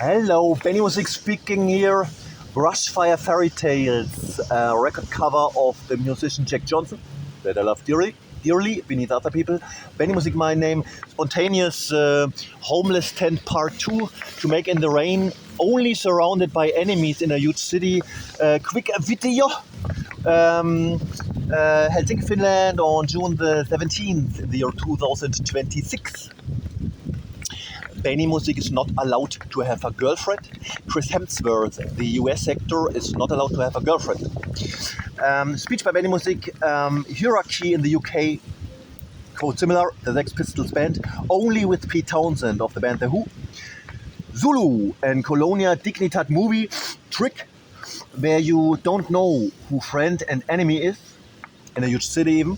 Hello, Benimusik speaking here. Brushfire Fairy Tales, record cover of the musician Jack Johnson, that I love dearly, beneath other people. Benimusik, my name. Spontaneous homeless tent part 2, to make in the rain, only surrounded by enemies in a huge city. Quick video. Helsinki, Finland, on June the 17th in the year 2026. Benimusik is not allowed to have a girlfriend. Chris Hemsworth, the US actor, is not allowed to have a girlfriend. Speech by Benimusik, hierarchy in the UK, quote similar, the Sex Pistols band, only with Pete Townsend of the band The Who. Zulu and Colonia Dignitat movie, trick, where you don't know who friend and enemy is, in a huge city even.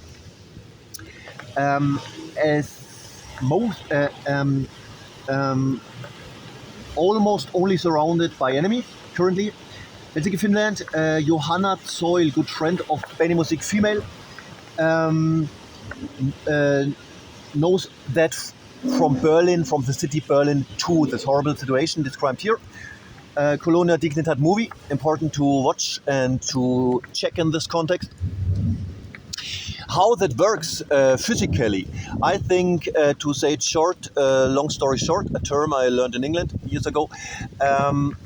Almost only surrounded by enemies currently. Helsinki, Finland, Johanna Zoil, good friend of Benimusik female, knows that from Berlin, from the city Berlin, to this horrible situation described here. Colonia Dignitat movie, important to watch and to check in this context. How that works physically, I think, to say it short, long story short, a term I learned in England years ago,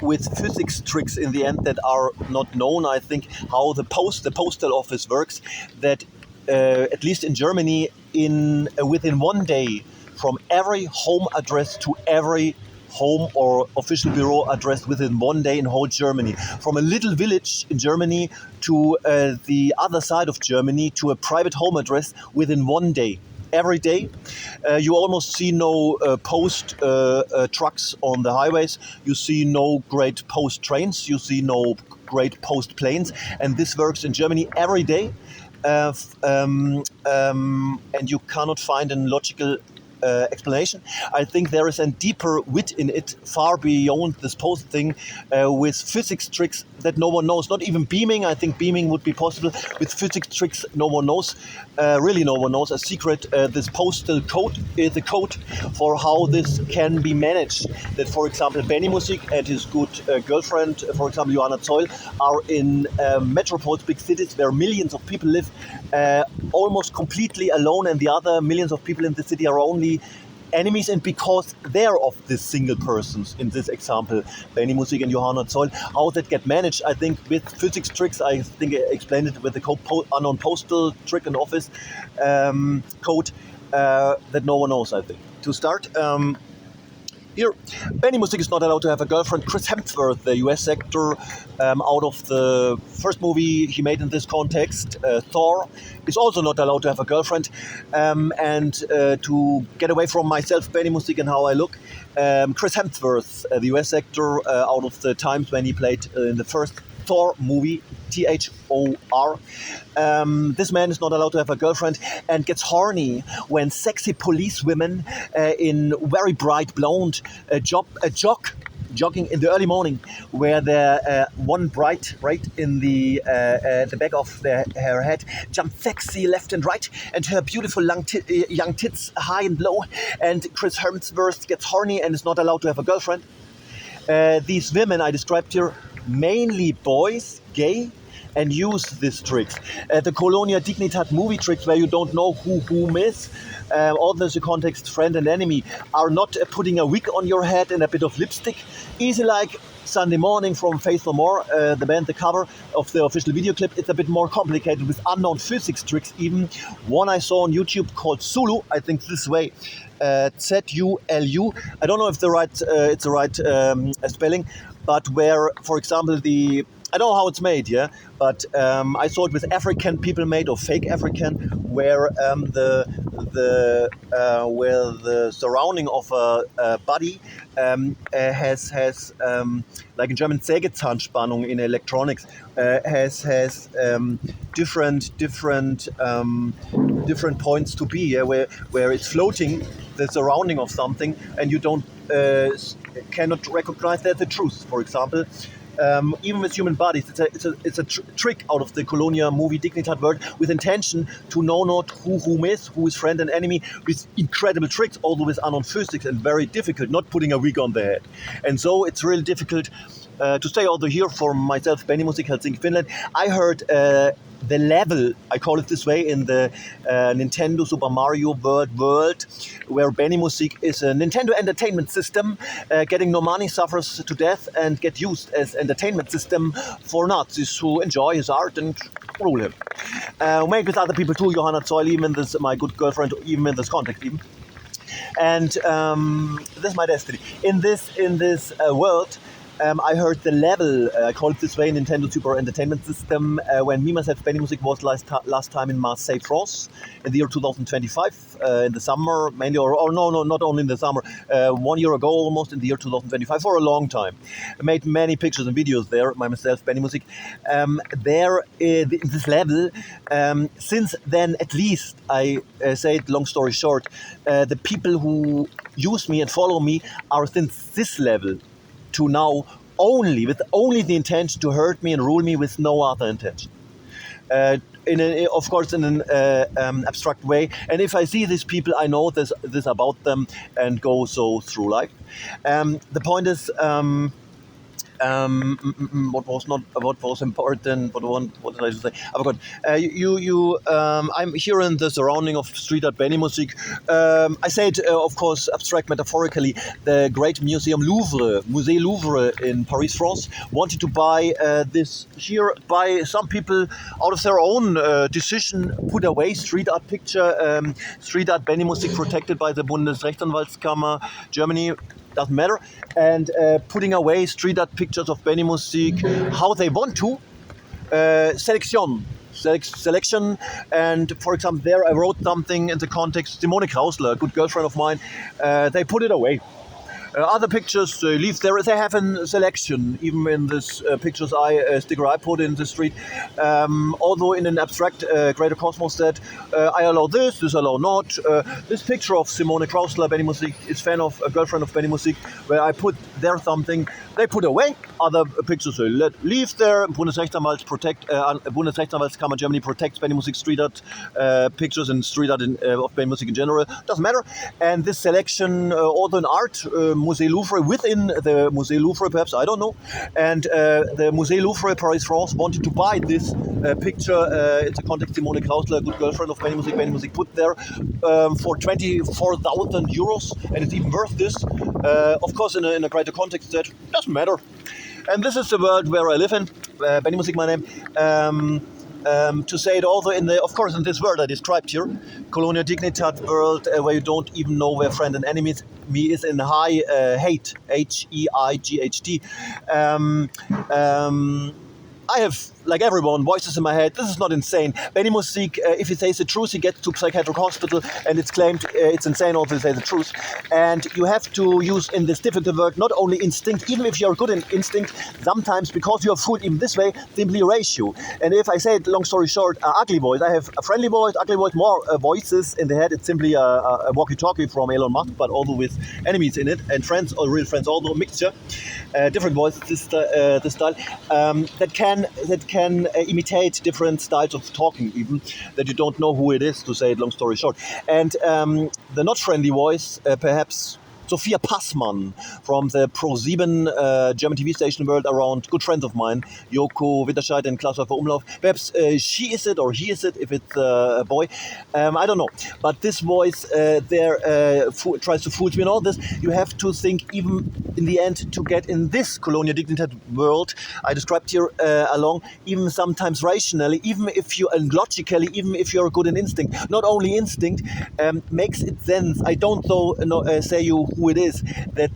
with physics tricks in the end that are not known. I think how the postal office works, that at least in Germany, within one day, from every home address to every home or official bureau address within one day in whole Germany. From a little village in Germany to the other side of Germany to a private home address within one day. Every day. You almost see no post trucks on the highways. You see no great post trains. You see no great post planes. And this works in Germany every day. And you cannot find a logical explanation. I think there is a deeper wit in it, far beyond this post thing, with physics tricks that no one knows. Not even beaming. I think beaming would be possible. With physics tricks, no one knows. Really, no one knows. A secret. This postal code is the code for how this can be managed. That, for example, Benimusik and his good girlfriend, for example, Johanna Zoil, are in metropoles, big cities where millions of people live, almost completely alone, and the other millions of people in the city are only enemies, and because they're of this single persons, in this example, Benimusik and Johanna Zoil, how that get managed, I think, with physics tricks. I think I explained it with the unknown postal trick and office code that no one knows, I think. To start, here, Benimusik is not allowed to have a girlfriend. Chris Hemsworth, the US actor, out of the first movie he made in this context, Thor, is also not allowed to have a girlfriend. And to get away from myself, Benimusik, and how I look, Chris Hemsworth, the US actor, out of the times when he played in the first Thor movie, Thor. This man is not allowed to have a girlfriend and gets horny when sexy police women in very bright blonde jogging in the early morning, where the one bright right in the back of her head jumps sexy left and right, and her beautiful young tits high and low, and Chris Hemsworth gets horny and is not allowed to have a girlfriend. These women I described here, mainly boys, gay, and use these tricks. The Colonia Dignitat movie tricks, where you don't know who whom is, all this context, friend and enemy, are not putting a wig on your head and a bit of lipstick. Easy like Sunday Morning from Faith No More, the band, the cover of the official video clip. It's a bit more complicated with unknown physics tricks even. One I saw on YouTube called Zulu, I think this way, Z-U-L-U. I don't know if it's the right spelling, but where, for example, I don't know how it's made, yeah, but I saw it with African people made, or fake African, where the surrounding of a body has like in German Sägezahnspannung in electronics, has different points to be, yeah, where it's floating, the surrounding of something, and you cannot recognize that the truth. For example, even with human bodies. It's a trick out of the Colonia movie Dignitat world with intention to know not whom is friend and enemy, with incredible tricks, although with unknown physics and very difficult, not putting a wig on the head. And so it's really difficult to stay although here for myself, Benimusik, Helsinki, Finland. I heard the level, I call it this way, in the Nintendo Super Mario world, where Benimusik is a Nintendo entertainment system, getting no money, suffers to death, and get used as entertainment system for Nazis who enjoy his art and rule him. Maybe with other people too, Johanna Zoll, even this, my good girlfriend, even in this context even. And this is my destiny. In this world, I heard the level, I call it this way, Nintendo Super Entertainment System, when me, myself, Benimusik was last time in Marseille, France, in the year 2025, in the summer, mainly, or no, not only in the summer, 1 year ago almost, in the year 2025, for a long time. I made many pictures and videos there, myself, Benimusik. There, in this level, since then, at least, I say it long story short, the people who use me and follow me are since this level to now with only the intention to hurt me and rule me, with no other intention. Of course, in an abstract way. And if I see these people, I know this about them and go so through life. The point is, what was important? What did I say? I forgot. I'm here in the surrounding of street art Benimusik. I say it, of course, abstract metaphorically. The great museum Musée Louvre in Paris, France, wanted to buy this here by some people out of their own decision, put away street art picture, street art Benimusik protected by the Bundesrechtsanwaltskammer, Germany. Doesn't matter, and putting away street art pictures of Benimusik how they want to, selection, and for example there I wrote something in the context, Simone Krausler, a good girlfriend of mine, they put it away. Other pictures leave there. They have a selection, even in this pictures sticker I put in the street. Although in an abstract greater cosmos that I allow this allow not. This picture of Simone Krausler, Benimusik, is fan of a girlfriend of Benimusik, where I put there something. They put away. Other pictures leave there. Bundesrechtsanwaltskammer Germany protects Benimusik street art pictures and street art of Benimusik in general. Doesn't matter. And this selection, although in art, Musée Louvre, within the Musée Louvre, perhaps, I don't know. And the Musée Louvre, Paris, France, wanted to buy this picture. It's a context Simone Krausler, a good girlfriend of Benimusik. Benimusik put there for 24,000 euros, and it's even worth this. Of course, in a greater context, that doesn't matter. And this is the world where I live in. Benimusik, my name. To say it also in this world I described here, Colonia Dignitat world, where you don't even know where friend and enemy is in high hate, H-E-I-G-H-T. I have, like everyone, voices in my head. This is not insane. Benimusik, if he says the truth, he gets to psychiatric hospital, and it's claimed it's insane also to say the truth. And you have to use in this difficult work not only instinct, even if you're good in instinct, sometimes because you're fooled even this way, simply ratio. And if I say it, long story short, ugly voice. I have a friendly voice, ugly voice, more voices in the head. It's simply a walkie-talkie from Elon Musk, but also with enemies in it, and friends, or real friends, although a mixture. Different voices, this style, that can imitate different styles of talking, even that you don't know who it is, to say it long story short. And the not friendly voice, perhaps Sophia Passmann from the Pro7 German TV station world around good friends of mine, Joko Winterscheid and Klaus-Häufer Umlauf. Perhaps she is it or he is it if it's a boy. I don't know. But this voice tries to fool me and all this. You have to think even in the end to get in this Colonia Dignitat world I described here along, even sometimes rationally, even if you and logically, even if you're good in instinct. Not only instinct makes it sense. I don't say you who it is that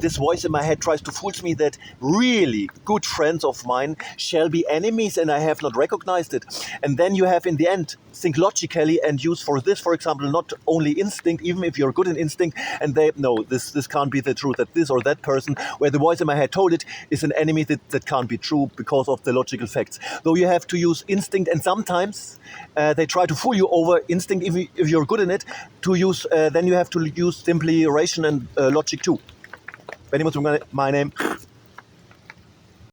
this voice in my head tries to fool me that really good friends of mine shall be enemies and I have not recognized it. And then you have in the end think logically and use for this, for example, not only instinct, even if you're good in instinct, and they no, this can't be the truth, that this or that person where the voice in my head told it is an enemy, that can't be true because of the logical facts. Though you have to use instinct, and sometimes they try to fool you over instinct if you're good in it, to use then you have to use simply ration and logic too. Benimusik, my name.